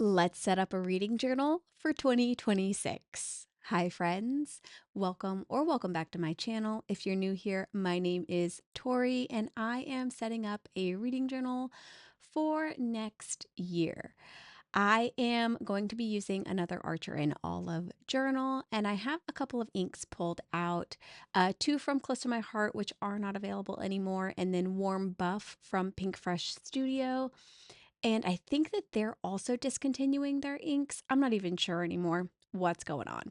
Let's set up a reading journal for 2026. Hi, friends. Welcome back to my channel. If you're new here, my name is Torey, and I am setting up a reading journal for next year. I am going to be using another Archer and Olive journal, and I have a couple of inks pulled out, two from Close to My Heart, which are not available anymore, and then Warm Buff from Pink Fresh Studio. And I think that they're also discontinuing their inks. I'm not even sure anymore what's going on.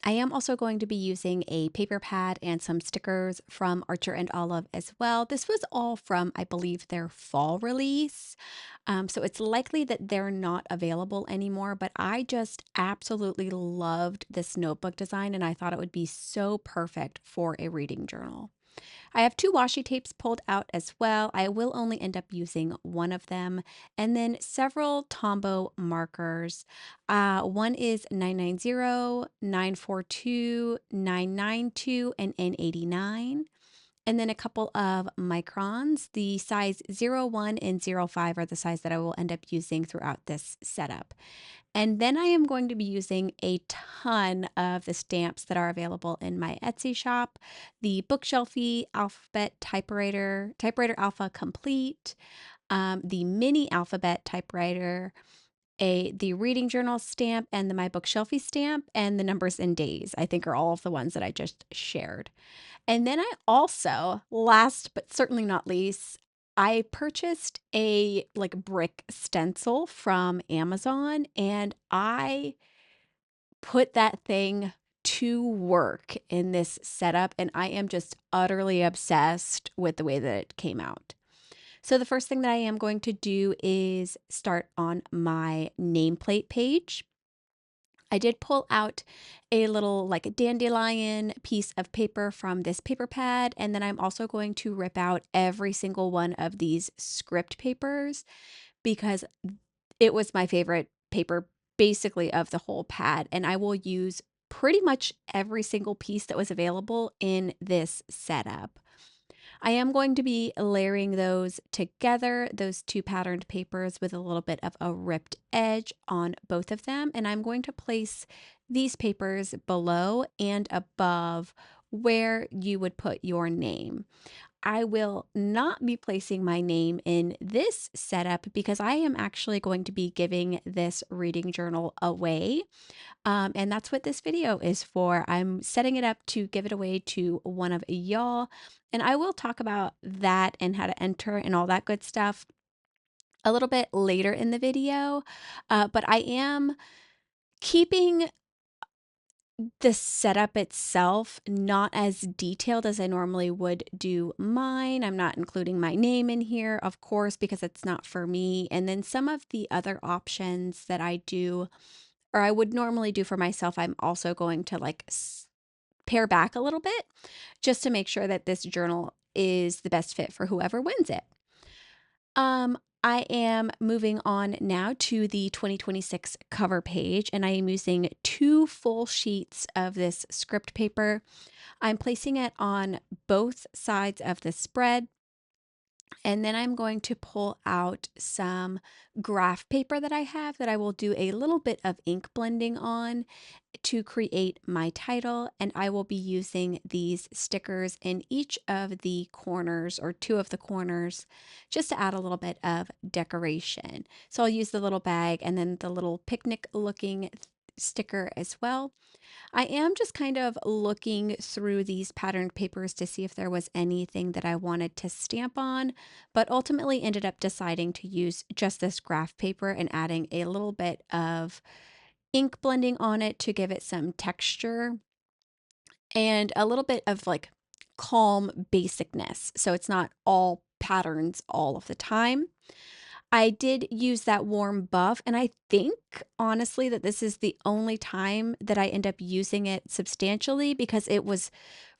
I am also going to be using a paper pad and some stickers from Archer and Olive as well. This was all from, I believe, their fall release. So it's likely that they're not available anymore, but I just absolutely loved this notebook design and I thought it would be so perfect for a reading journal. I have two washi tapes pulled out as well. I will only end up using one of them. And then several Tombow markers. One is 990, 942, 992, and N89. And then a couple of microns. The size 01 and 05 are the size that I will end up using throughout this setup. And then I am going to be using a ton of the stamps that are available in my Etsy shop. The Bookshelfie Alphabet Typewriter Alpha Complete, the Mini Alphabet Typewriter, the Reading Journal stamp, and the My Bookshelfie stamp, and the numbers and days, I think are all of the ones that I just shared. And then I also, last but certainly not least, I purchased a brick stencil from Amazon and I put that thing to work in this setup and I am just utterly obsessed with the way that it came out. So the first thing that I am going to do is start on my nameplate page. I did pull out a little like dandelion piece of paper from this paper pad, and then I'm also going to rip out every single one of these script papers because it was my favorite paper basically of the whole pad, and I will use pretty much every single piece that was available in this setup. I am going to be layering those together, those two patterned papers with a little bit of a ripped edge on both of them. And I'm going to place these papers below and above where you would put your name. I will not be placing my name in this setup because I am actually going to be giving this reading journal away. And that's what this video is for. I'm setting it up to give it away to one of y'all. And I will talk about that and how to enter and all that good stuff a little bit later in the video. But I am keeping the setup itself not as detailed as I normally would do mine. I'm not including my name in here, of course, because it's not for me. And then some of the other options that I do or I would normally do for myself, I'm also going to pare back a little bit just to make sure that this journal is the best fit for whoever wins it. I am moving on now to the 2026 cover page, and I am using two full sheets of this script paper. I'm placing it on both sides of the spread. And then I'm going to pull out some graph paper that I have that I will do a little bit of ink blending on to create my title. And I will be using these stickers in each of the corners or two of the corners just to add a little bit of decoration. So I'll use the little bag and then the little picnic looking sticker as well. I am just kind of looking through these patterned papers to see if there was anything that I wanted to stamp on, but ultimately ended up deciding to use just this graph paper and adding a little bit of ink blending on it to give it some texture and a little bit of calm basicness. So it's not all patterns all of the time. I did use that warm buff, and I think honestly that this is the only time that I end up using it substantially because it was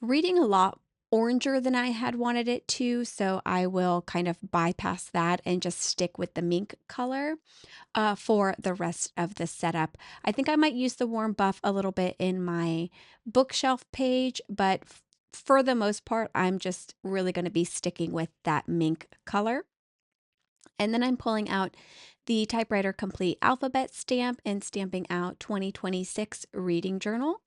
reading a lot oranger than I had wanted it to. So I will kind of bypass that and just stick with the mink color for the rest of the setup. I think I might use the warm buff a little bit in my bookshelf page, but for the most part, I'm just really going to be sticking with that mink color. And then I'm pulling out the Typewriter Complete Alphabet stamp and stamping out 2026 Reading Journal.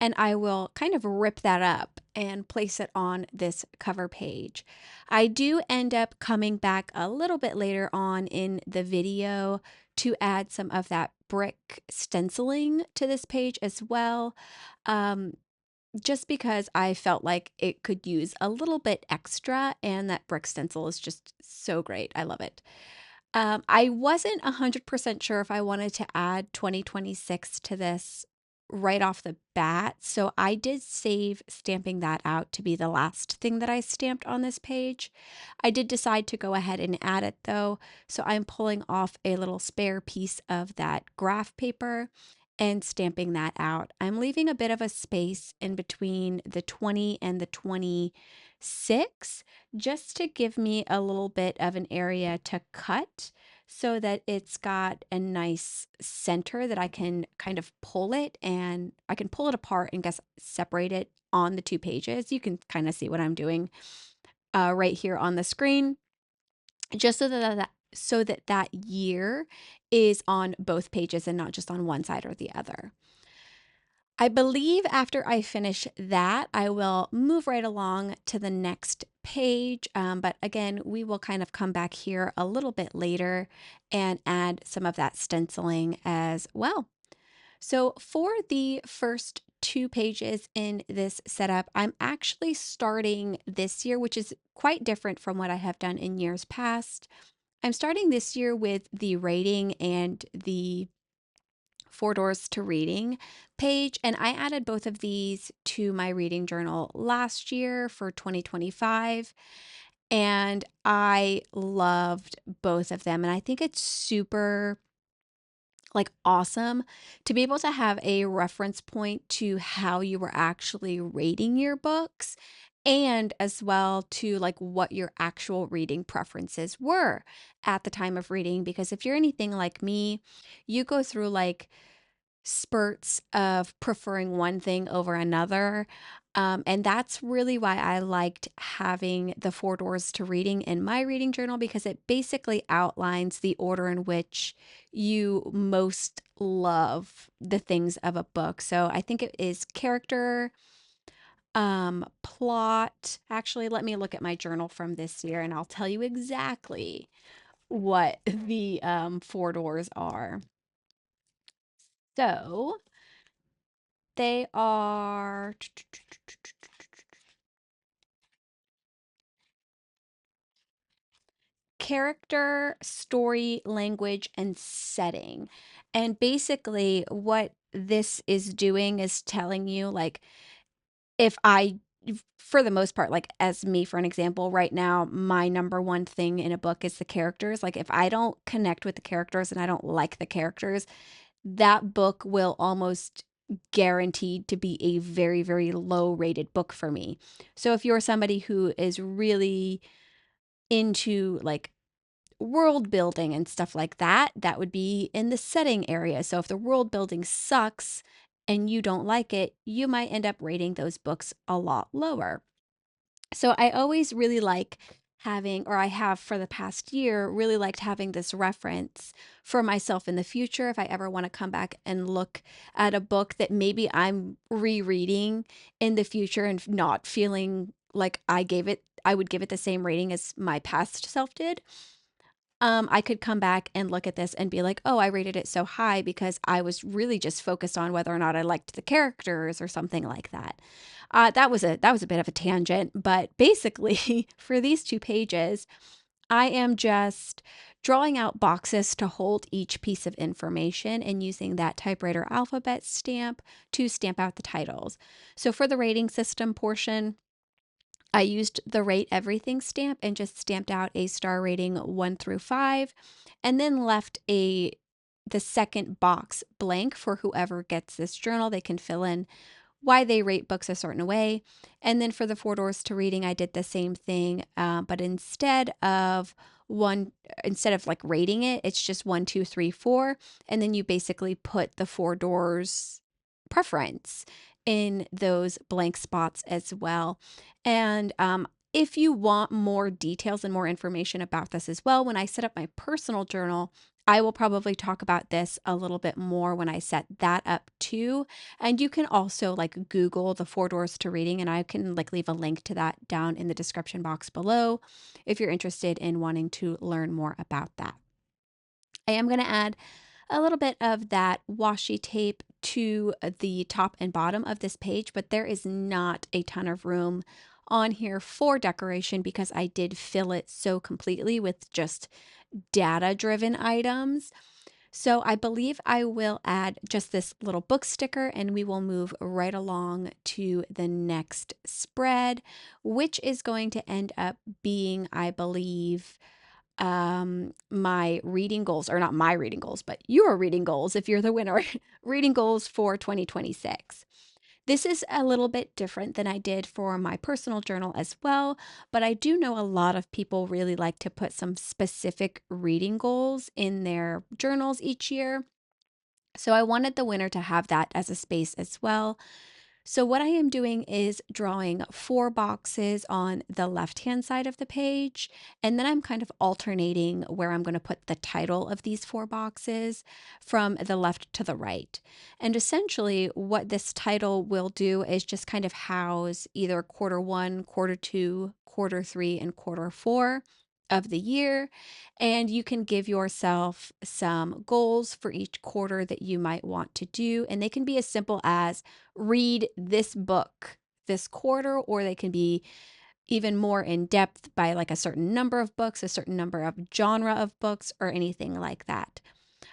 And I will kind of rip that up and place it on this cover page. I do end up coming back a little bit later on in the video to add some of that brick stenciling to this page as well, just because I felt like it could use a little bit extra, and that brick stencil is just so great. I love it. I wasn't 100% sure if I wanted to add 2026 to this right off the bat, so I did save stamping that out to be the last thing that I stamped on this page. I did decide to go ahead and add it though, so I'm pulling off a little spare piece of that graph paper and stamping that out. I'm leaving a bit of a space in between the 20 and the 26 just to give me a little bit of an area to cut so that it's got a nice center that I can kind of pull it, and I can pull it apart and guess separate it on the two pages. You can kind of see what I'm doing right here on the screen, just so that year is on both pages and not just on one side or the other. I believe after I finish that, I will move right along to the next page. But again, we will kind of come back here a little bit later and add some of that stenciling as well. So for the first two pages in this setup, I'm actually starting this year, which is quite different from what I have done in years past. I'm starting this year with the rating and the 4 Doors to Reading page, and I added both of these to my reading journal last year for 2025, and I loved both of them. And I think it's super awesome to be able to have a reference point to how you were actually rating your books, and as well to what your actual reading preferences were at the time of reading. Because if you're anything like me, you go through spurts of preferring one thing over another. And that's really why I liked having the 4 Doors to Reading in my reading journal, because it basically outlines the order in which you most love the things of a book. So I think it is character, plot. Actually, let me look at my journal from this year and I'll tell you exactly what the 4 doors are. So they are character, story, language, and setting. And basically, what this is doing is telling you, if I, for the most part, as me, for an example, right now, my number one thing in a book is the characters. If I don't connect with the characters and I don't like the characters, that book will almost guaranteed to be a very, very low rated book for me. So if you're somebody who is really into world building and stuff like that, that would be in the setting area. So if the world building sucks and you don't like it, you might end up rating those books a lot lower. So I always really like having, or I have for the past year, really liked having this reference for myself in the future if I ever want to come back and look at a book that maybe I'm rereading in the future and not feeling like I would give it the same rating as my past self did. I could come back and look at this and be like, oh, I rated it so high because I was really just focused on whether or not I liked the characters or something like that. That was a bit of a tangent, but basically for these two pages, I am just drawing out boxes to hold each piece of information and using that typewriter alphabet stamp to stamp out the titles. So for the rating system portion, I used the rate everything stamp and just stamped out a star rating 1 through 5, and then left the second box blank for whoever gets this journal. They can fill in why they rate books a certain way. And then for the 4 Doors to Reading, I did the same thing, but instead of rating it, it's just 1, 2, 3, 4, and then you basically put the 4 Doors preference in those blank spots as well. And if you want more details and more information about this as well, when I set up my personal journal, I will probably talk about this a little bit more when I set that up too. And you can also like Google the 4 doors to reading, and I can like leave a link to that down in the description box below if you're interested in wanting to learn more about that. I am going to add a little bit of that washi tape to the top and bottom of this page, but there is not a ton of room on here for decoration because I did fill it so completely with just data-driven items. So I believe I will add just this little book sticker and we will move right along to the next spread, which is going to end up being, I believe, my reading goals, or not my reading goals, but your reading goals if you're the winner, reading goals for 2026. This is a little bit different than I did for my personal journal as well, but I do know a lot of people really like to put some specific reading goals in their journals each year. So I wanted the winner to have that as a space as well. So what I am doing is drawing 4 boxes on the left-hand side of the page, and then I'm kind of alternating where I'm going to put the title of these 4 boxes from the left to the right. And essentially what this title will do is just kind of house either Q1, Q2, Q3, and Q4 of the year, and you can give yourself some goals for each quarter that you might want to do, and they can be as simple as read this book this quarter, or they can be even more in depth by like a certain number of books, a certain number of genre of books, or anything like that.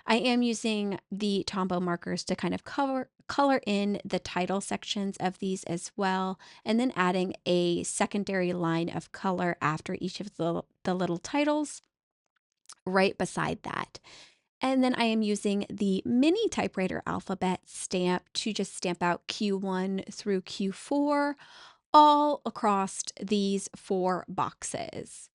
I am using the Tombow markers to kind of color in the title sections of these as well, and then adding a secondary line of color after each of the little titles right beside that. And then I am using the mini typewriter alphabet stamp to just stamp out Q1 through Q4 all across these 4 boxes.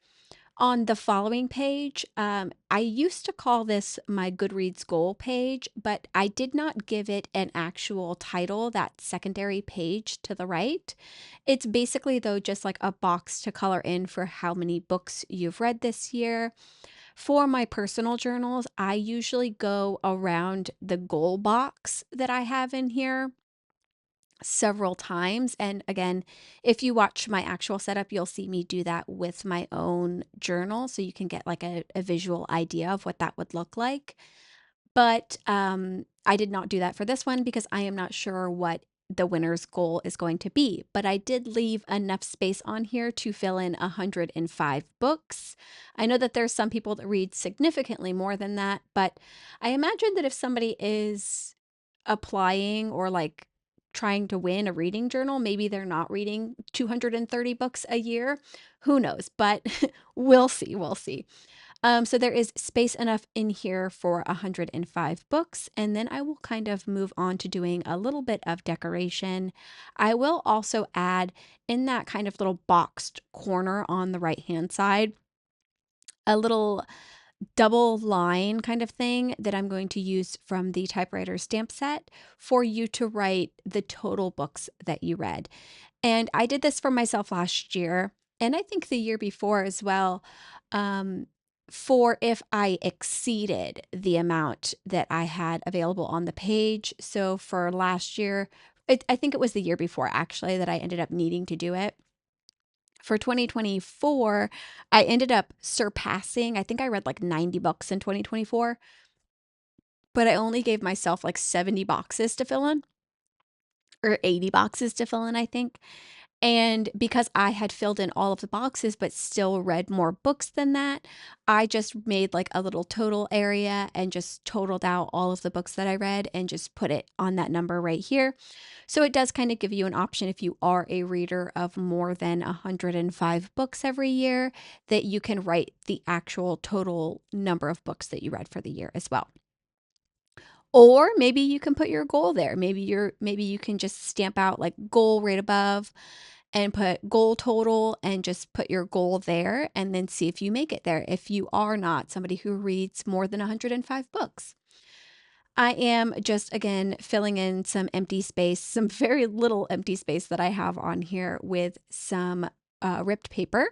On the following page, I used to call this my Goodreads goal page, but I did not give it an actual title, that secondary page to the right. It's basically, though, just like a box to color in for how many books you've read this year. For my personal journals, I usually go around the goal box that I have in here several times. And again, if you watch my actual setup, you'll see me do that with my own journal. So you can get like a visual idea of what that would look like. But I did not do that for this one because I am not sure what the winner's goal is going to be. But I did leave enough space on here to fill in 105 books. I know that there's some people that read significantly more than that, but I imagine that if somebody is applying or like trying to win a reading journal, maybe they're not reading 230 books a year. Who knows? But we'll see. We'll see. So there is space enough in here for 105 books, and then I will kind of move on to doing a little bit of decoration. I will also add in that kind of little boxed corner on the right hand side a little double line kind of thing that I'm going to use from the typewriter stamp set for you to write the total books that you read. And I did this for myself last year, and I think the year before as well, um, for if I exceeded the amount that I had available on the page. So for last year, I think it was the year before actually that I ended up needing to do it. For 2024, I ended up surpassing, I think I read like 90 books in 2024, but I only gave myself like 70 boxes to fill in, or 80 boxes to fill in, I think. And because I had filled in all of the boxes but still read more books than that, I just made like a little total area and just totaled out all of the books that I read and just put it on that number right here. So it does kind of give you an option if you are a reader of more than 105 books every year, that you can write the actual total number of books that you read for the year as well. Or maybe you can put your goal there. Maybe you can just stamp out like goal right above and put goal total and just put your goal there and then see if you make it there if you are not somebody who reads more than 105 books. I am just again filling in some empty space, some very little empty space that I have on here with some ripped paper.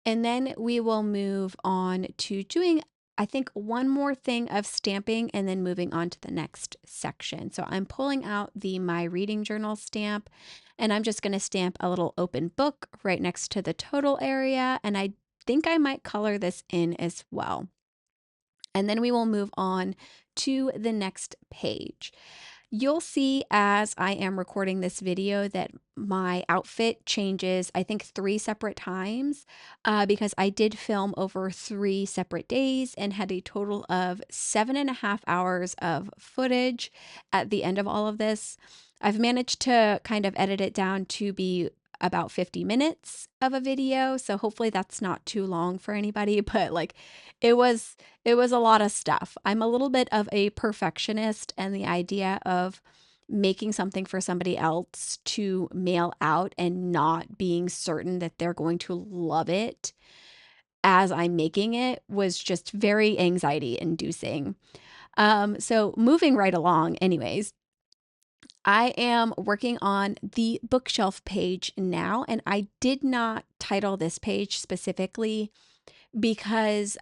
And then we will move on to doing I think one more thing of stamping and then moving on to the next section. So I'm pulling out the My Reading Journal stamp, and I'm just going to stamp a little open book right next to the total area. And I think I might color this in as well. And then we will move on to the next page. You'll see as I am recording this video that my outfit changes, I think 3 separate times, because I did film over 3 separate days and had a total of 7.5 hours of footage at the end of all of this. I've managed to kind of edit it down to be about 50 minutes of a video, so hopefully that's not too long for anybody, but like it was it was a lot of stuff. I'm a little bit of a perfectionist, and the idea of making something for somebody else to mail out and not being certain that they're going to love it as I'm making it was just very anxiety inducing. So moving right along, anyways, I am working on the bookshelf page now, and I did not title this page specifically because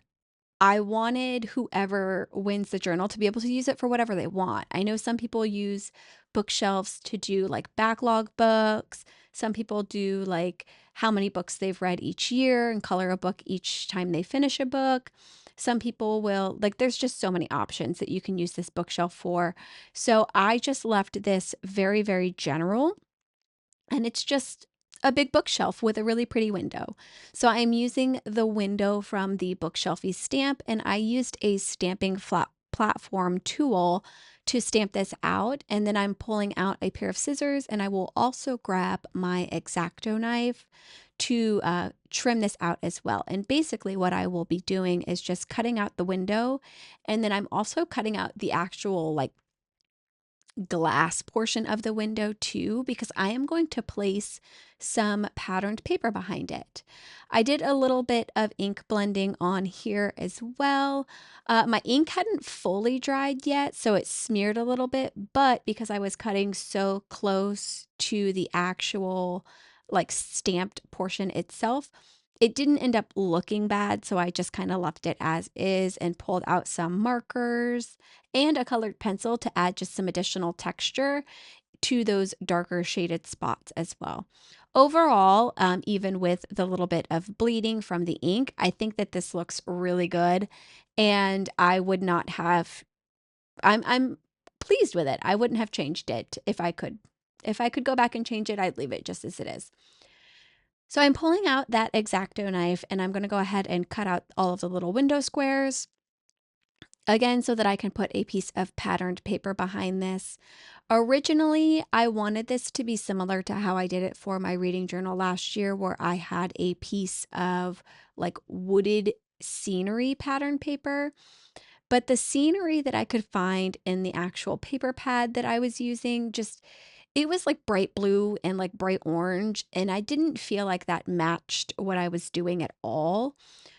I wanted whoever wins the journal to be able to use it for whatever they want. I know some people use bookshelves to do like backlog books. Some people do like how many books they've read each year and color a book each time they finish a book. Some people will, like, there's just so many options that you can use this bookshelf for. So I just left this very, very general, and it's just a big bookshelf with a really pretty window. So I'm using the window from the Bookshelfie stamp, and I used a stamping flat platform tool to stamp this out. And then I'm pulling out a pair of scissors, and I will also grab my X-Acto knife to trim this out as well. And basically what I will be doing is just cutting out the window, and then I'm also cutting out the actual like glass portion of the window too, because I am going to place some patterned paper behind it. I did a little bit of ink blending on here as well. My ink hadn't fully dried yet, so it smeared a little bit, but because I was cutting so close to the actual like stamped portion itself, it didn't end up looking bad, so I just kind of left it as is and pulled out some markers and a colored pencil to add just some additional texture to those darker shaded spots as well. Overall, even with the little bit of bleeding from the ink, I think that this looks really good, and I would not have, I'm pleased with it. I wouldn't have changed it if I could. If I could go back and change it, I'd leave it just as it is. So I'm pulling out that X-Acto knife, and I'm going to go ahead and cut out all of the little window squares. Again, so that I can put a piece of patterned paper behind this. Originally, I wanted this to be similar to how I did it for my reading journal last year, where I had a piece of like wooded scenery pattern paper. But the scenery that I could find in the actual paper pad that I was using just it was like bright blue and like bright orange, and I didn't feel like that matched what I was doing at all.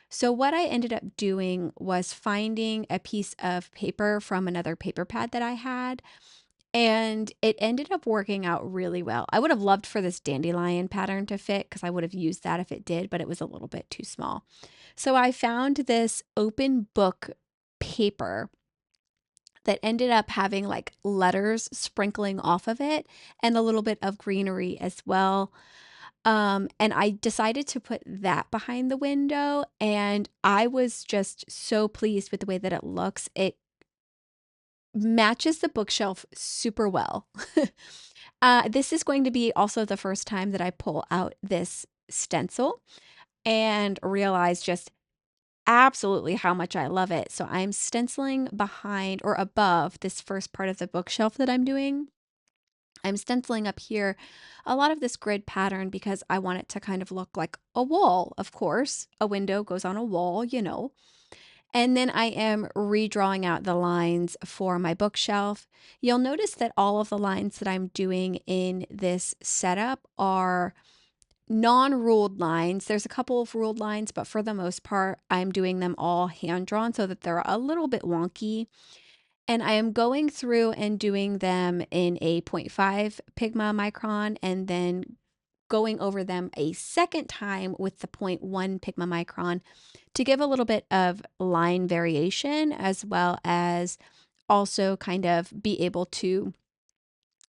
So what I ended up doing was finding a piece of paper from another paper pad that I had, and it ended up working out really well. I would have loved for this dandelion pattern to fit because I would have used that if it did, but it was a little bit too small. So I found this open book paper that ended up having like letters sprinkling off of it and a little bit of greenery as well. And I decided to put that behind the window, and I was just so pleased with the way that it looks. It matches the bookshelf super well. This is going to be also the first time that I pull out this stencil and realize just absolutely how much I love it. So I'm stenciling behind or above this first part of the bookshelf that I'm doing. I'm stenciling up here a lot of this grid pattern because I want it to kind of look like a wall, of course. A window goes on a wall, you know. And then I am redrawing out the lines for my bookshelf. You'll notice that all of the lines that I'm doing in this setup are non-ruled lines. There's a couple of ruled lines, but for the most part, I'm doing them all hand-drawn so that they're a little bit wonky. And I am going through and doing them in a 0.5 Pigma micron and then going over them a second time with the 0.1 Pigma Micron to give a little bit of line variation, as well as also kind of be able to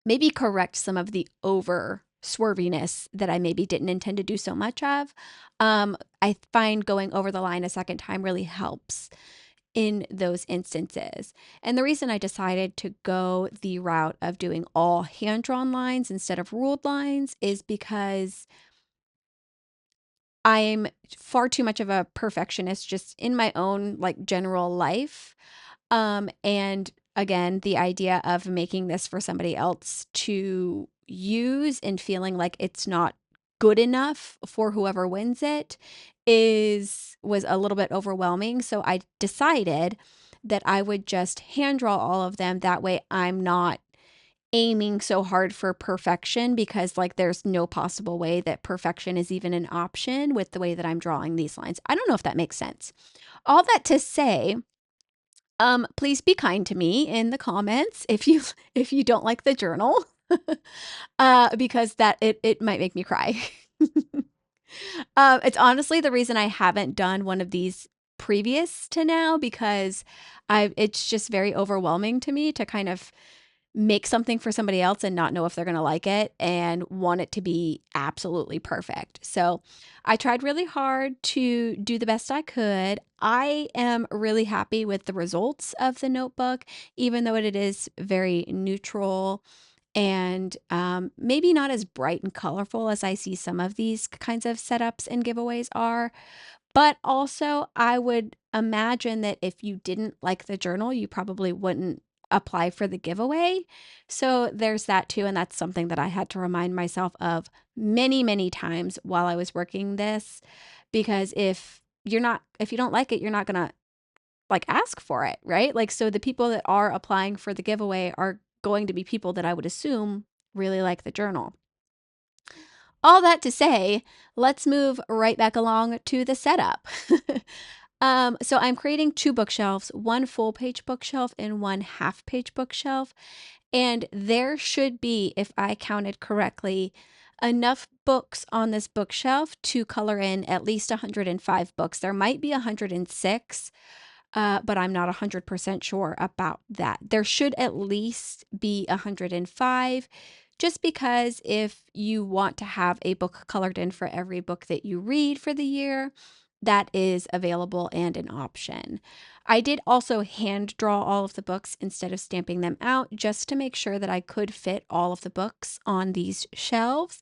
maybe correct some of the over swerviness that I maybe didn't intend to do so much of. I find going over the line a second time really helps in those instances. And the reason I decided to go the route of doing all hand-drawn lines instead of ruled lines is because I'm far too much of a perfectionist just in my own like general life. And again, the idea of making this for somebody else to use and feeling like it's not good enough for whoever wins it was a little bit overwhelming. So I decided that I would just hand draw all of them. That way I'm not aiming so hard for perfection, because like there's no possible way that perfection is even an option with the way that I'm drawing these lines. I don't know if that makes sense. All that to say, please be kind to me in the comments if you don't like the journal, because it might make me cry. It's honestly the reason I haven't done one of these previous to now, because it's just very overwhelming to me to kind of make something for somebody else and not know if they're going to like it and want it to be absolutely perfect. So I tried really hard to do the best I could. I am really happy with the results of the notebook, even though it is very neutral and maybe not as bright and colorful as I see some of these kinds of setups and giveaways are. But also, I would imagine that if you didn't like the journal, you probably wouldn't apply for the giveaway. So there's that too. And that's something that I had to remind myself of many, many times while I was working this. Because if you don't like it, you're not going to like ask for it, right? Like, so the people that are applying for the giveaway are going to be people that I would assume really like the journal. All that to say, let's move right back along to the setup. So I'm creating two bookshelves, one full page bookshelf and one half page bookshelf. And there should be, if I counted correctly, enough books on this bookshelf to color in at least 105 books. There might be 106, but I'm not 100% sure about that. There should at least be 105, just because if you want to have a book colored in for every book that you read for the year, that is available and an option. I did also hand draw all of the books instead of stamping them out, just to make sure that I could fit all of the books on these shelves.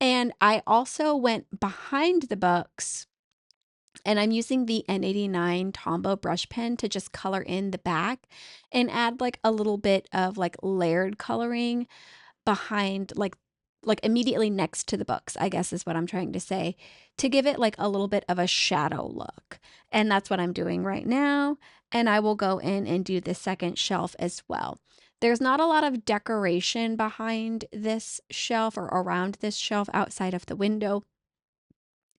And I also went behind the books, and I'm using the N89 Tombow brush pen to just color in the back and add like a little bit of like layered coloring behind, like immediately next to the books, I guess is what I'm trying to say, to give it like a little bit of a shadow look. And that's what I'm doing right now. And I will go in and do the second shelf as well. There's not a lot of decoration behind this shelf or around this shelf outside of the window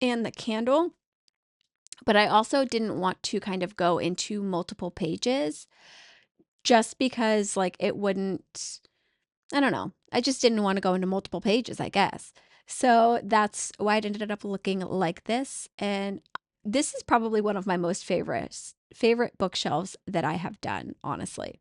and the candle. But I also didn't want to kind of go into multiple pages, just because like it wouldn't, I don't know. I just didn't want to go into multiple pages, I guess. So that's why it ended up looking like this. And this is probably one of my most favorite bookshelves that I have done, honestly.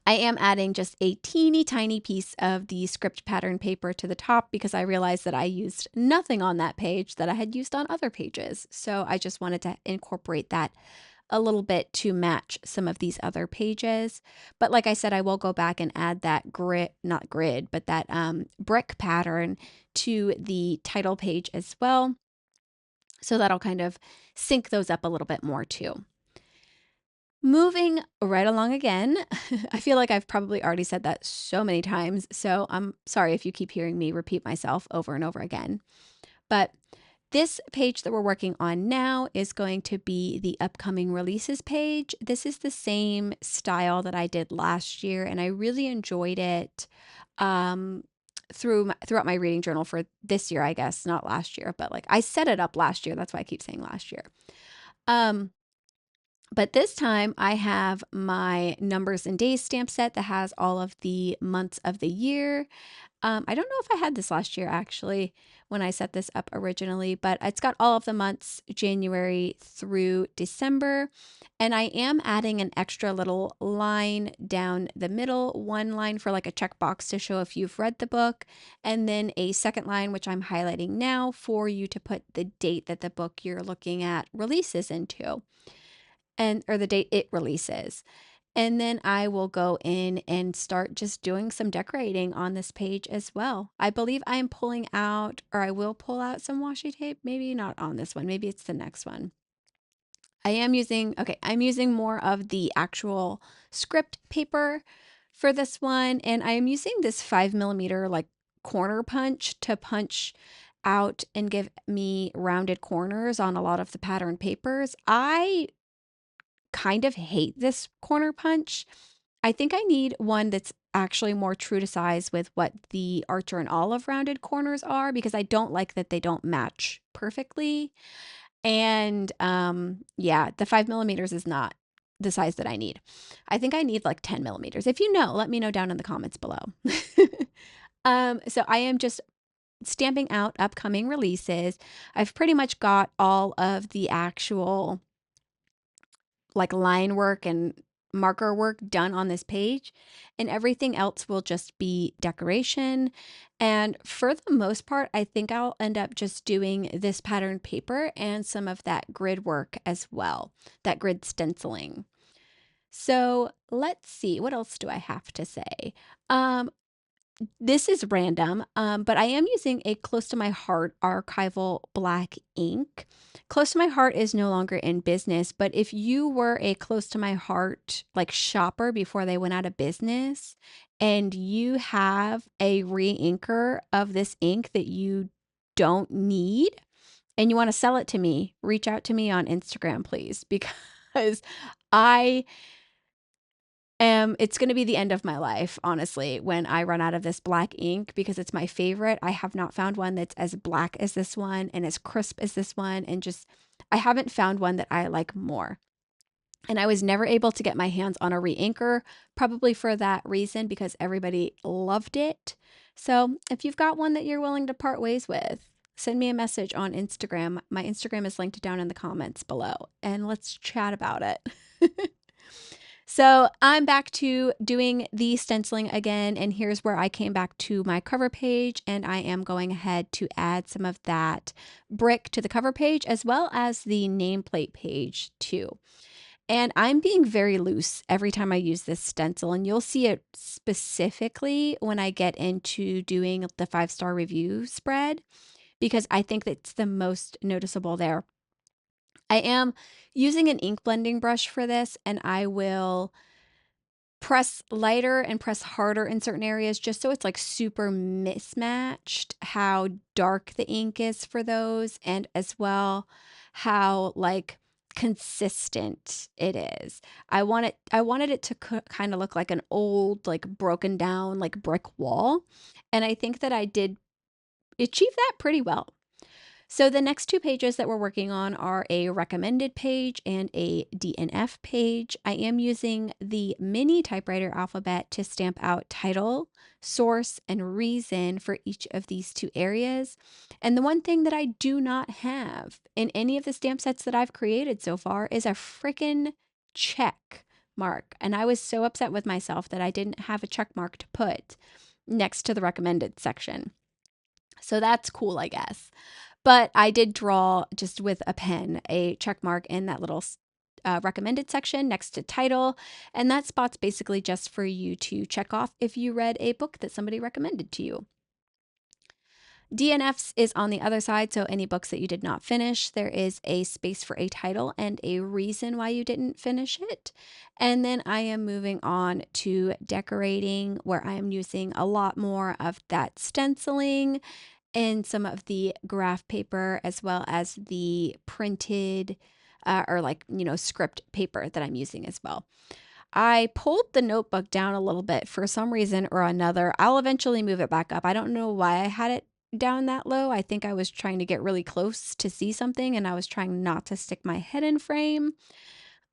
I am adding just a teeny tiny piece of the script pattern paper to the top, because I realized that I used nothing on that page that I had used on other pages. So I just wanted to incorporate that a little bit to match some of these other pages. But like I said, I will go back and add that not grid, but that brick pattern to the title page as well. So that'll kind of sync those up a little bit more too. Moving right along again, I feel like I've probably already said that so many times, so I'm sorry if you keep hearing me repeat myself over and over again. But this page that we're working on now is going to be the upcoming releases page. This is the same style that I did last year, and I really enjoyed it throughout my reading journal for this year, I guess, not last year, but like I set it up last year. That's why I keep saying last year. But this time I have my numbers and days stamp set that has all of the months of the year. I don't know if I had this last year actually when I set this up originally, but it's got all of the months January through December. And I am adding an extra little line down the middle, one line for like a checkbox to show if you've read the book, and then a second line, which I'm highlighting now, for you to put the date that the book you're looking at releases into, and or the date it releases. And then I will go in and start just doing some decorating on this page as well. I believe I am pulling out, or I will pull out some washi tape. Maybe not on this one. Maybe it's the next one. I'm using more of the actual script paper for this one. And I am using this 5mm like corner punch to punch out and give me rounded corners on a lot of the pattern papers. I kind of hate this corner punch. I think I need one that's actually more true to size with what the Archer and Olive rounded corners are, because I don't like that they don't match perfectly. And yeah, the 5mm is not the size that I need. I think I need like 10mm. If you know, let me know down in the comments below. So I am just stamping out upcoming releases. I've pretty much got all of the actual like line work and marker work done on this page, and everything else will just be decoration. And for the most part, I think I'll end up just doing this pattern paper and some of that grid work as well, that grid stenciling. So let's see, what else do I have to say? This is random, but I am using a Close to My Heart archival black ink. Close to My Heart is no longer in business, but if you were a Close to My Heart like shopper before they went out of business and you have a re-inker of this ink that you don't need and you want to sell it to me, reach out to me on Instagram, please, because I it's going to be the end of my life, honestly, when I run out of this black ink, because it's my favorite. I have not found one that's as black as this one and as crisp as this one. And just, I haven't found one that I like more. And I was never able to get my hands on a re-inker, probably for that reason, because everybody loved it. So if you've got one that you're willing to part ways with, send me a message on Instagram. My Instagram is linked down in the comments below, and let's chat about it. So I'm back to doing the stenciling again, and here's where I came back to my cover page, and I am going ahead to add some of that brick to the cover page as well as the nameplate page too. And I'm being very loose every time I use this stencil, and you'll see it specifically when I get into doing the 5-star review spread, because I think that's the most noticeable there. I am using an ink blending brush for this, and I will press lighter and press harder in certain areas just so it's like super mismatched how dark the ink is for those, and as well how like consistent it is. I wanted it to kind of look like an old like broken down like brick wall, and I think that I did achieve that pretty well. So the next two pages that we're working on are a recommended page and a DNF page. I am using the mini typewriter alphabet to stamp out title, source, and reason for each of these two areas. And the one thing that I do not have in any of the stamp sets that I've created so far is a frickin' check mark. And I was so upset with myself that I didn't have a check mark to put next to the recommended section. So that's cool, I guess. But I did draw just with a pen a check mark in that little recommended section next to title. And that spot's basically just for you to check off if you read a book that somebody recommended to you. DNFs is on the other side, so any books that you did not finish, there is a space for a title and a reason why you didn't finish it. And then I am moving on to decorating, where I am using a lot more of that stenciling and some of the graph paper, as well as the printed or like, script paper that I'm using as well. I pulled the notebook down a little bit for some reason or another. I'll eventually move it back up. I don't know why I had it down that low. I think I was trying to get really close to see something, and I was trying not to stick my head in frame.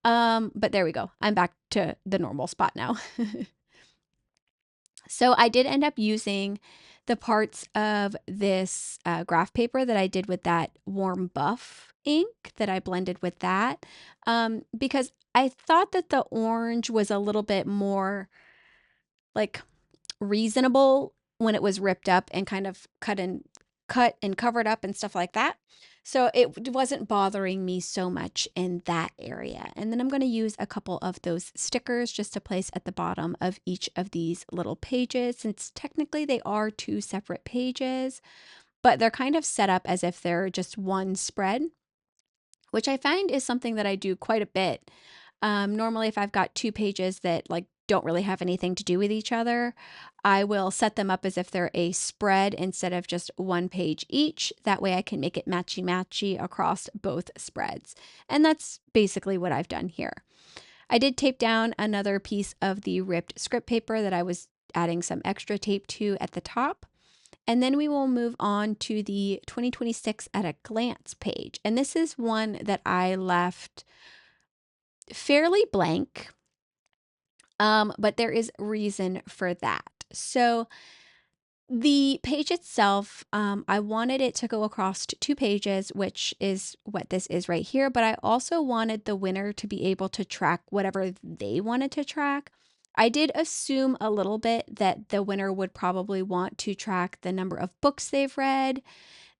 But there we go. I'm back to the normal spot now. So I did end up using the parts of this graph paper that I did with that warm buff ink that I blended with that, because I thought that the orange was a little bit more like reasonable when it was ripped up and kind of cut and covered up and stuff like that. So it wasn't bothering me so much in that area. And then I'm going to use a couple of those stickers just to place at the bottom of each of these little pages, since technically they are two separate pages, but they're kind of set up as if they're just one spread, which I find is something that I do quite a bit. Normally, if I've got two pages that like don't really have anything to do with each other, I will set them up as if they're a spread instead of just one page each. That way I can make it matchy-matchy across both spreads. And that's basically what I've done here. I did tape down another piece of the ripped script paper that I was adding some extra tape to at the top. And then we will move on to the 2026 at a glance page. And this is one that I left fairly blank, but there is reason for that. So the page itself, I wanted it to go across two pages, which is what this is right here, but I also wanted the winner to be able to track whatever they wanted to track. I did assume a little bit that the winner would probably want to track the number of books they've read,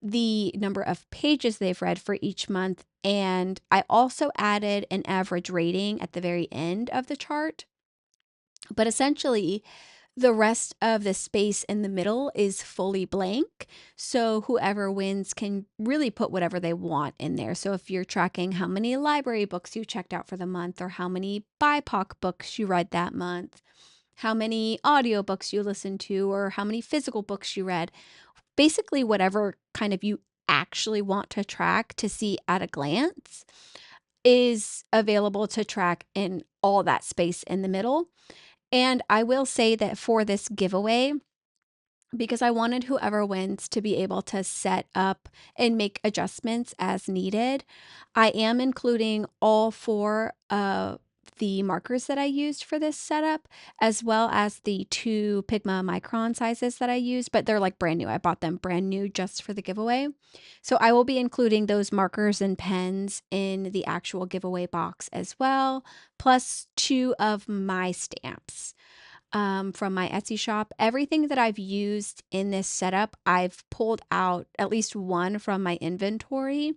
the number of pages they've read for each month, and I also added an average rating at the very end of the chart. But essentially, the rest of the space in the middle is fully blank. So whoever wins can really put whatever they want in there. So if you're tracking how many library books you checked out for the month, or how many BIPOC books you read that month, how many audiobooks you listened to, or how many physical books you read, basically whatever kind of you actually want to track to see at a glance is available to track in all that space in the middle. And I will say that for this giveaway, because I wanted whoever wins to be able to set up and make adjustments as needed, I am including all four of the markers that I used for this setup, as well as the two Pigma micron sizes that I used, but they're like brand new. I bought them brand new just for the giveaway. So I will be including those markers and pens in the actual giveaway box as well, plus two of my stamps from my Etsy shop. Everything that I've used in this setup, I've pulled out at least one from my inventory,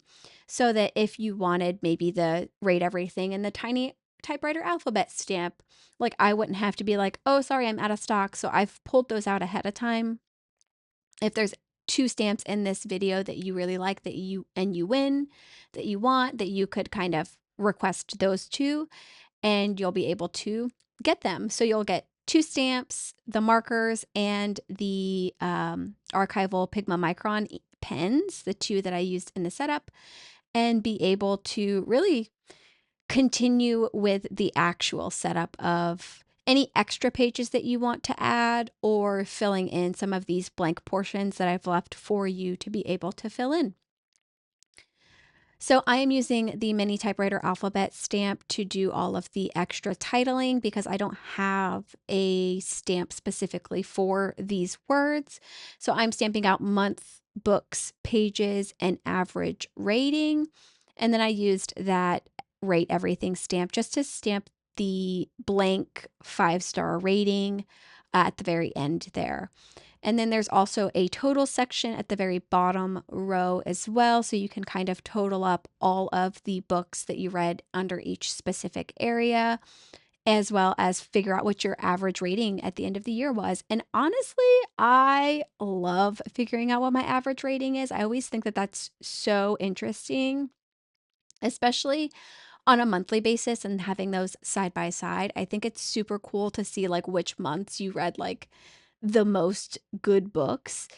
so that if you wanted maybe the rate everything and the tiny typewriter alphabet stamp, like I wouldn't have to be like, oh, sorry, I'm out of stock. So I've pulled those out ahead of time. If there's two stamps in this video that you really like, that you win, that you want, that you could kind of request those two, and you'll be able to get them. So you'll get two stamps, the markers, and the archival Pigma Micron pens, the two that I used in the setup, and be able to really continue with the actual setup of any extra pages that you want to add, or filling in some of these blank portions that I've left for you to be able to fill in. So I am using the mini typewriter alphabet stamp to do all of the extra titling, because I don't have a stamp specifically for these words. So I'm stamping out month, books, pages, and average rating. And then I used that rate everything stamp just to stamp the blank 5-star rating at the very end there. And then there's also a total section at the very bottom row as well. So you can kind of total up all of the books that you read under each specific area, as well as figure out what your average rating at the end of the year was. And honestly, I love figuring out what my average rating is. I always think that that's so interesting, especially on a monthly basis and having those side by side. I think it's super cool to see like which months you read like the most good books,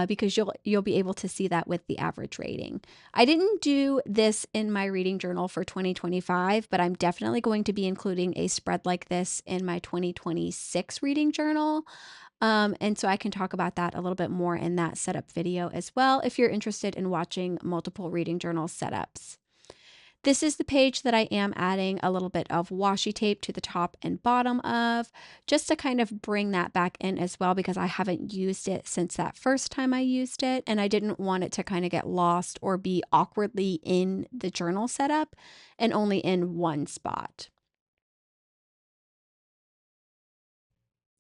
because you'll be able to see that with the average rating. I didn't do this in my reading journal for 2025, but I'm definitely going to be including a spread like this in my 2026 reading journal. And so I can talk about that a little bit more in that setup video as well, if you're interested in watching multiple reading journal setups. This is the page that I am adding a little bit of washi tape to the top and bottom of, just to kind of bring that back in as well, because I haven't used it since that first time I used it, and I didn't want it to kind of get lost or be awkwardly in the journal setup and only in one spot.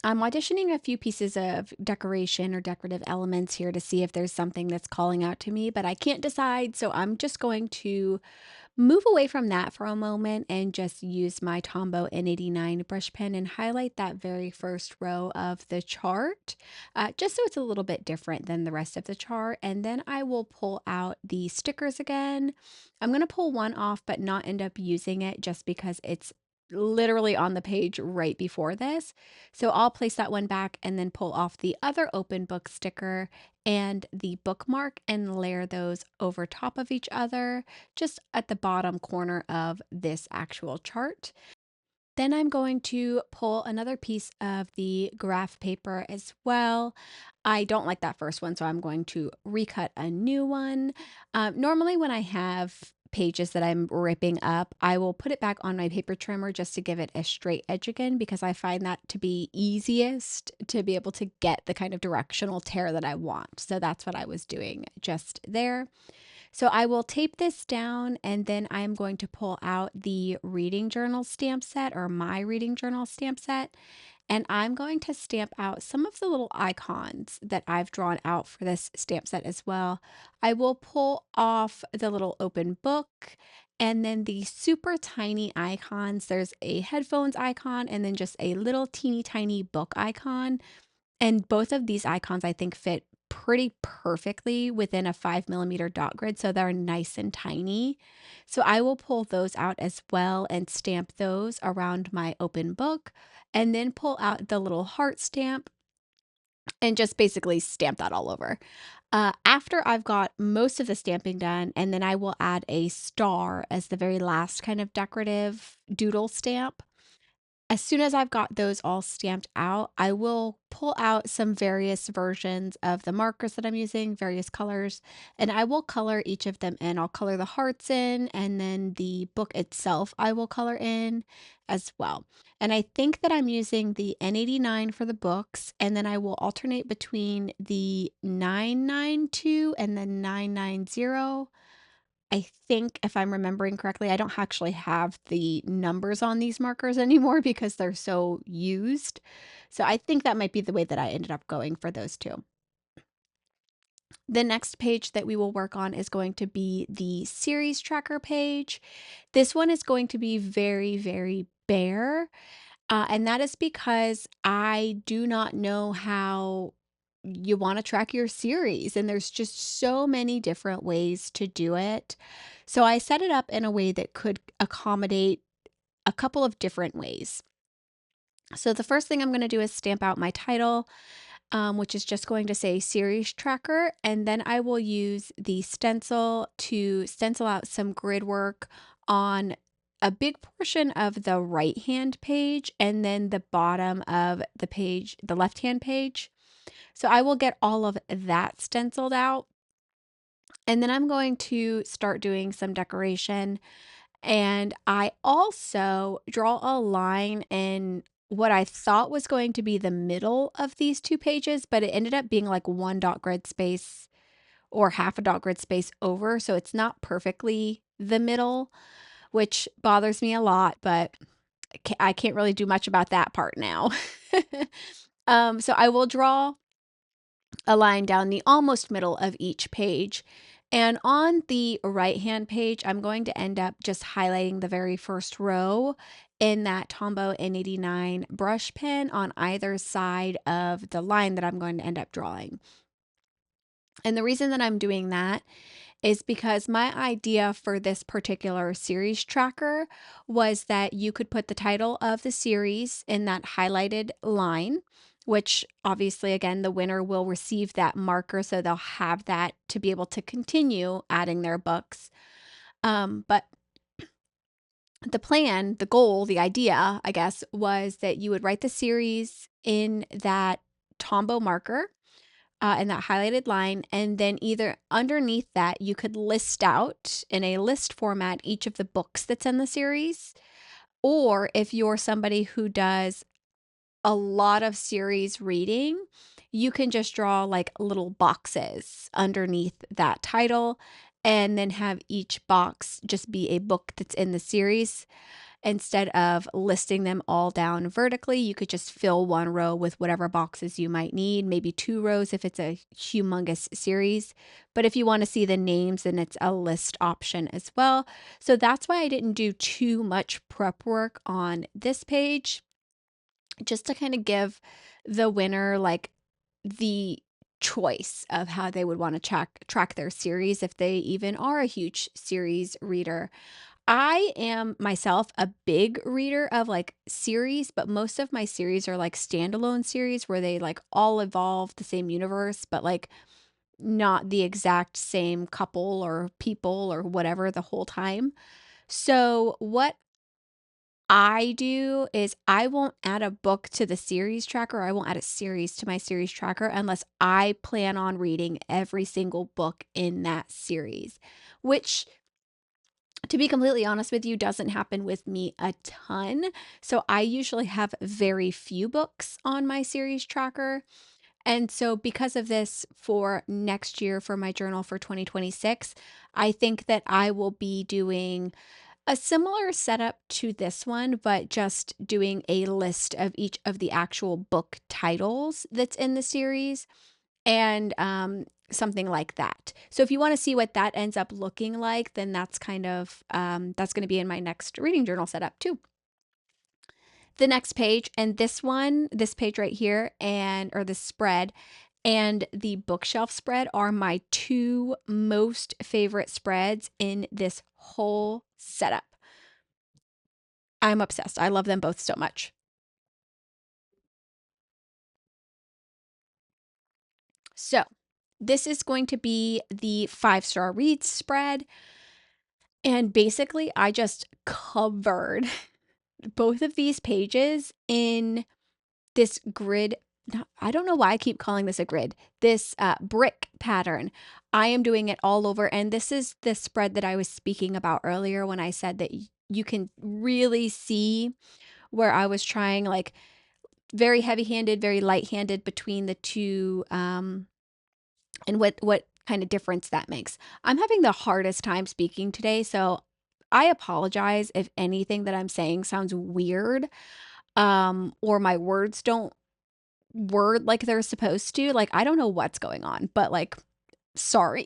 I'm auditioning a few pieces of decoration or decorative elements here to see if there's something that's calling out to me, but I can't decide, so I'm just going to move away from that for a moment and just use my Tombow N89 brush pen and highlight that very first row of the chart, just so it's a little bit different than the rest of the chart. And then I will pull out the stickers again. I'm going to pull one off, but not end up using it just because it's literally on the page right before this. So I'll place that one back and then pull off the other open book sticker and the bookmark and layer those over top of each other, just at the bottom corner of this actual chart. Then I'm going to pull another piece of the graph paper as well. I don't like that first one, so I'm going to recut a new one. Normally when I have pages that I'm ripping up, I will put it back on my paper trimmer just to give it a straight edge again, because I find that to be easiest to be able to get the kind of directional tear that I want. So that's what I was doing just there. So I will tape this down, and then I'm going to pull out the reading journal stamp set, or my reading journal stamp set, and I'm going to stamp out some of the little icons that I've drawn out for this stamp set as well. I will pull off the little open book and then the super tiny icons. There's a headphones icon and then just a little teeny tiny book icon. And both of these icons, I think, fit pretty perfectly within a 5mm dot grid, so they're nice and tiny. So I will pull those out as well and stamp those around my open book, and then pull out the little heart stamp and just basically stamp that all over. After I've got most of the stamping done, and then I will add a star as the very last kind of decorative doodle stamp. As soon as I've got those all stamped out, I will pull out some various versions of the markers that I'm using, various colors, and I will color each of them in. I'll color the hearts in, and then the book itself I will color in as well. And I think that I'm using the N89 for the books, and then I will alternate between the 992 and the 990. I think, if I'm remembering correctly, I don't actually have the numbers on these markers anymore because they're so used. So I think that might be the way that I ended up going for those two. The next page that we will work on is going to be the series tracker page. This one is going to be very, very bare. And that is because I do not know how you want to track your series, and there's just so many different ways to do it. So I set it up in a way that could accommodate a couple of different ways. So the first thing I'm going to do is stamp out my title, which is just going to say series tracker, and then I will use the stencil to stencil out some grid work on a big portion of the right hand page and then the bottom of the page, the left hand page. So I will get all of that stenciled out, and then I'm going to start doing some decoration. And I also draw a line in what I thought was going to be the middle of these two pages, but it ended up being like one dot grid space or half a dot grid space over. So it's not perfectly the middle, which bothers me a lot, but I can't really do much about that part now. So I will draw a line down the almost middle of each page. And on the right hand page, I'm going to end up just highlighting the very first row in that Tombow N89 brush pen on either side of the line that I'm going to end up drawing. And the reason that I'm doing that is because my idea for this particular series tracker was that you could put the title of the series in that highlighted line, which obviously, again, the winner will receive that marker, so they'll have that to be able to continue adding their books. But the plan, the goal, the idea, I guess, was that you would write the series in that Tombow marker. in that highlighted line. And then either underneath that, you could list out in a list format each of the books that's in the series. Or if you're somebody who does a lot of series reading, you can just draw like little boxes underneath that title and then have each box just be a book that's in the series. Instead of listing them all down vertically, you could just fill one row with whatever boxes you might need, maybe 2 rows if it's a humongous series. But if you want to see the names, then it's a list option as well. So that's why I didn't do too much prep work on this page, just to kind of give the winner like the choice of how they would want to track their series if they even are a huge series reader. I am myself a big reader of like series, but most of my series are like standalone series where they like all evolve the same universe, but like not the exact same couple or people or whatever the whole time. So, what I do is I won't add a book to the series tracker. I won't add a series to my series tracker unless I plan on reading every single book in that series, which, to be completely honest with you, doesn't happen with me a ton. So I usually have very few books on my series tracker. And so, because of this, for next year for my journal for 2026, I think that I will be doing a similar setup to this one, but just doing a list of each of the actual book titles that's in the series and something like that. So if you want to see what that ends up looking like, then that's kind of that's going to be in my next reading journal setup too. The next page, and this page right here, or this spread, and the bookshelf spread are my two most favorite spreads in this whole setup. I'm obsessed. I love them both so much. So, this is going to be the 5-star reads spread. And basically, I just covered both of these pages in this grid. I don't know why I keep calling this a grid, this brick pattern. I am doing it all over. And this is the spread that I was speaking about earlier when I said that you can really see where I was trying, like, very heavy-handed, very light-handed between the two, and what kind of difference that makes. I'm having the hardest time speaking today, so I apologize if anything that I'm saying sounds weird, or my words don't word like they're supposed to. Like, I don't know what's going on, but like, sorry.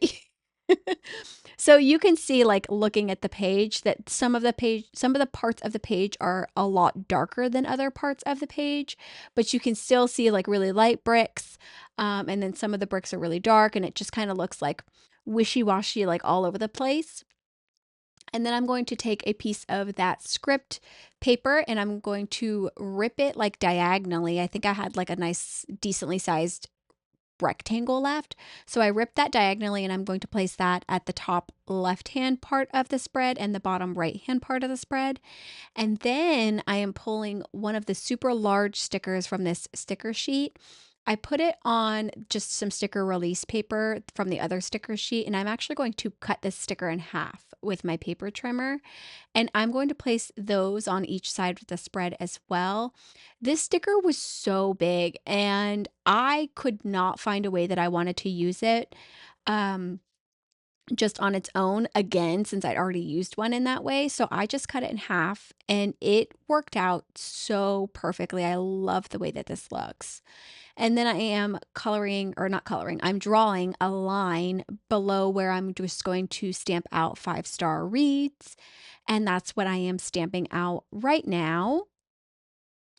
So you can see, like, looking at the page, that some of the parts of the page are a lot darker than other parts of the page, but you can still see like really light bricks. And then some of the bricks are really dark, and it just kind of looks like wishy-washy, like all over the place. And then I'm going to take a piece of that script paper and I'm going to rip it like diagonally. I think I had like a nice, decently sized rectangle left. So I ripped that diagonally and I'm going to place that at the top left-hand part of the spread and the bottom right-hand part of the spread. And then I am pulling one of the super large stickers from this sticker sheet. I put it on just some sticker release paper from the other sticker sheet, and I'm actually going to cut this sticker in half with my paper trimmer, and I'm going to place those on each side of the spread as well. This sticker was so big, and I could not find a way that I wanted to use it. Um, just on its own again, since I'd already used one in that way. So I just cut it in half and it worked out so perfectly. I love the way that this looks. And then I am coloring, or not coloring, I'm drawing a line below where I'm just going to stamp out 5-star reads. And that's what I am stamping out right now.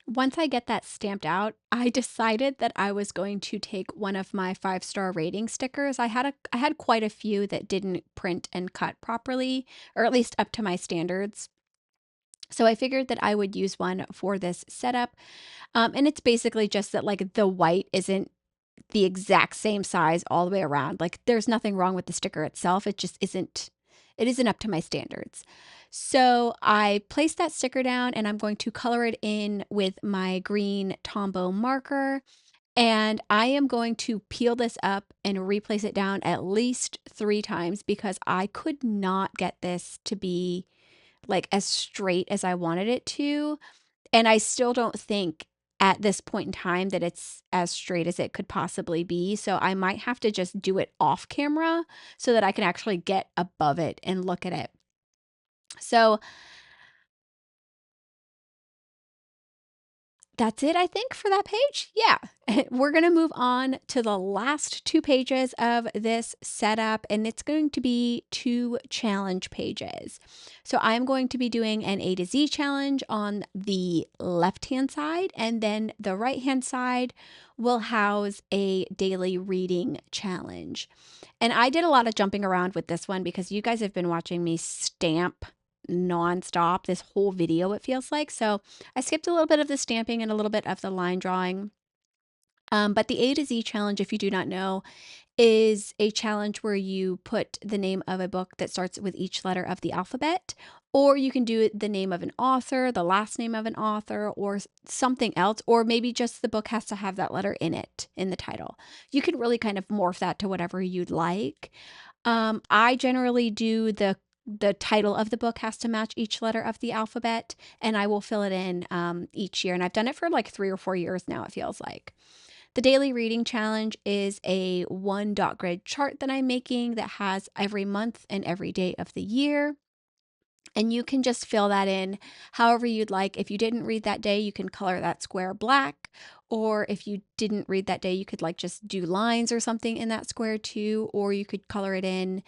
Once I get that stamped out, I decided that I was going to take one of my 5-star rating stickers. I had quite a few that didn't print and cut properly, or at least up to my standards. So I figured that I would use one for this setup. And it's basically just that, like, the white isn't the exact same size all the way around. Like, there's nothing wrong with the sticker itself. It isn't up to my standards. So I placed that sticker down and I'm going to color it in with my green Tombow marker. And I am going to peel this up and replace it down at least 3 times because I could not get this to be like as straight as I wanted it to. And I still don't think at this point in time that it's as straight as it could possibly be. So I might have to just do it off camera so that I can actually get above it and look at it. So that's it, I think, for that page. Yeah. We're going to move on to the last 2 pages of this setup, and it's going to be 2 challenge pages. So I'm going to be doing an A to Z challenge on the left-hand side, and then the right-hand side will house a daily reading challenge. And I did a lot of jumping around with this one because you guys have been watching me stamp nonstop this whole video, it feels like. So I skipped a little bit of the stamping and a little bit of the line drawing. But the A to Z challenge, if you do not know, is a challenge where you put the name of a book that starts with each letter of the alphabet, or you can do the name of an author, the last name of an author, or something else, or maybe just the book has to have that letter in it, in the title. You can really kind of morph that to whatever you'd like. I generally do the title of the book has to match each letter of the alphabet, and I will fill it in each year. And I've done it for like 3 or 4 years now, it feels like. The daily reading challenge is a 1 dot grid chart that I'm making that has every month and every day of the year. And you can just fill that in however you'd like. If you didn't read that day, you can color that square black. Or if you didn't read that day, you could like just do lines or something in that square too. Or you could color it in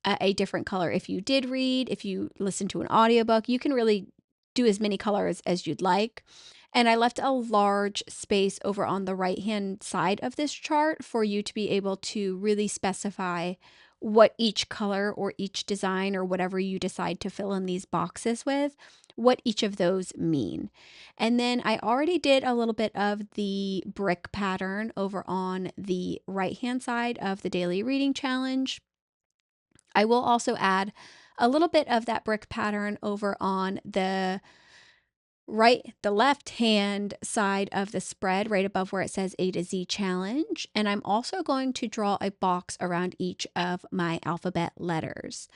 a different color. If you did read, if you listen to an audiobook, you can really do as many colors as you'd like. And I left a large space over on the right-hand side of this chart for you to be able to really specify what each color or each design or whatever you decide to fill in these boxes with, what each of those mean. And then I already did a little bit of the brick pattern over on the right-hand side of the daily reading challenge. I will also add a little bit of that brick pattern over on the left hand side of the spread, right above where it says A to Z challenge. And I'm also going to draw a box around each of my alphabet letters.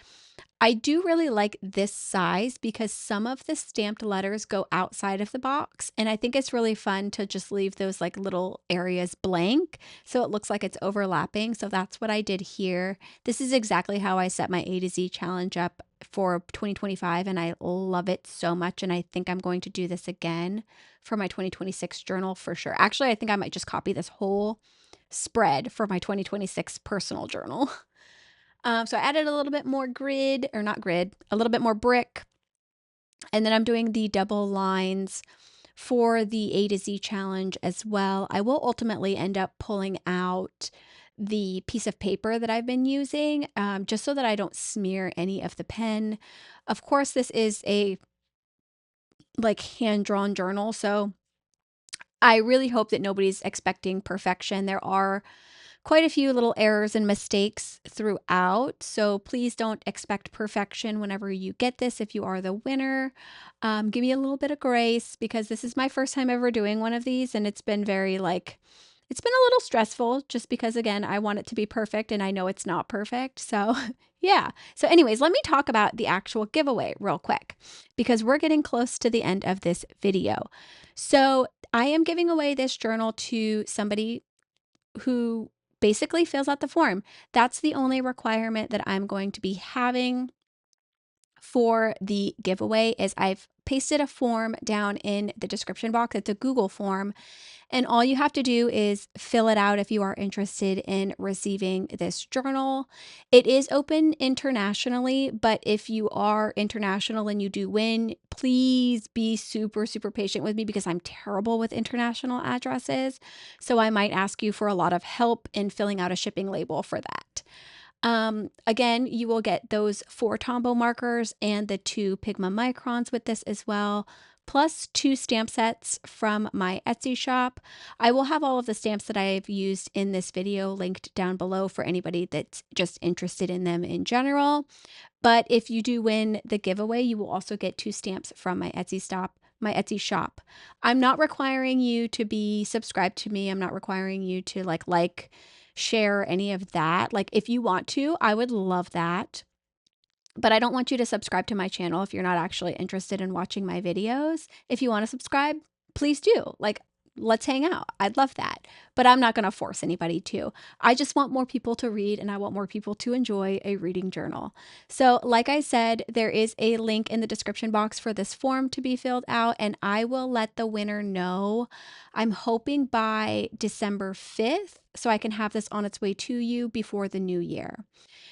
I do really like this size because some of the stamped letters go outside of the box, and I think it's really fun to just leave those like little areas blank so it looks like it's overlapping. So that's what I did here. This is exactly how I set my A to Z challenge up for 2025, and I love it so much, and I think I'm going to do this again for my 2026 journal for sure. Actually, I think I might just copy this whole spread for my 2026 personal journal. So I added a little bit more grid, or not grid, a little bit more brick. And then I'm doing the double lines for the A to Z challenge as well. I will ultimately end up pulling out the piece of paper that I've been using just so that I don't smear any of the pen. Of course, this is a like hand-drawn journal, so I really hope that nobody's expecting perfection. There are quite a few little errors and mistakes throughout, so please don't expect perfection whenever you get this if you are the winner. Give me a little bit of grace because this is my first time ever doing one of these, and it's been very it's been a little stressful just because, again, I want it to be perfect and I know it's not perfect. So yeah. So anyways, let me talk about the actual giveaway real quick because we're getting close to the end of this video. So I am giving away this journal to somebody who basically fills out the form. That's the only requirement that I'm going to be having for the giveaway is I've pasted a form down in the description box. It's a Google form, and all you have to do is fill it out if you are interested in receiving this journal. It is open internationally, but if you are international and you do win, please be super, super patient with me because I'm terrible with international addresses. So I might ask you for a lot of help in filling out a shipping label for that. Again, you will get those 4 Tombow markers and the 2 Pigma microns with this as well, plus 2 stamp sets from my Etsy shop. I will have all of the stamps that I've used in this video linked down below for anybody that's just interested in them in general. But if you do win the giveaway, you will also get 2 stamps from my Etsy my Etsy shop. I'm not requiring you to be subscribed to me. I'm not requiring you to like, share any of that. Like if you want to, I would love that. But I don't want you to subscribe to my channel if you're not actually interested in watching my videos. If you want to subscribe, please do. Like, let's hang out. I'd love that. But I'm not going to force anybody to. I just want more people to read and I want more people to enjoy a reading journal. So, like I said, there is a link in the description box for this form to be filled out, and I will let the winner know. I'm hoping by December 5th, so I can have this on its way to you before the new year.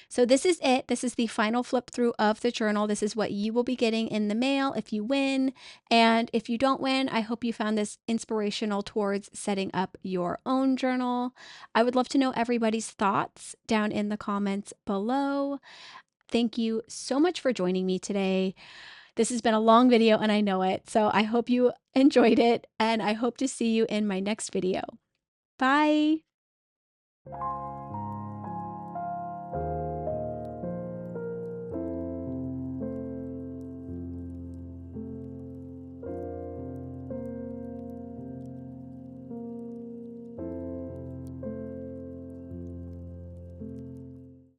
So this is it. This is the final flip through of the journal. This is what you will be getting in the mail if you win. And if you don't win, I hope you found this inspirational towards setting up your own journal. I would love to know everybody's thoughts down in the comments below. Thank you so much for joining me today. This has been a long video and I know it. So I hope you enjoyed it, and I hope to see you in my next video. Bye.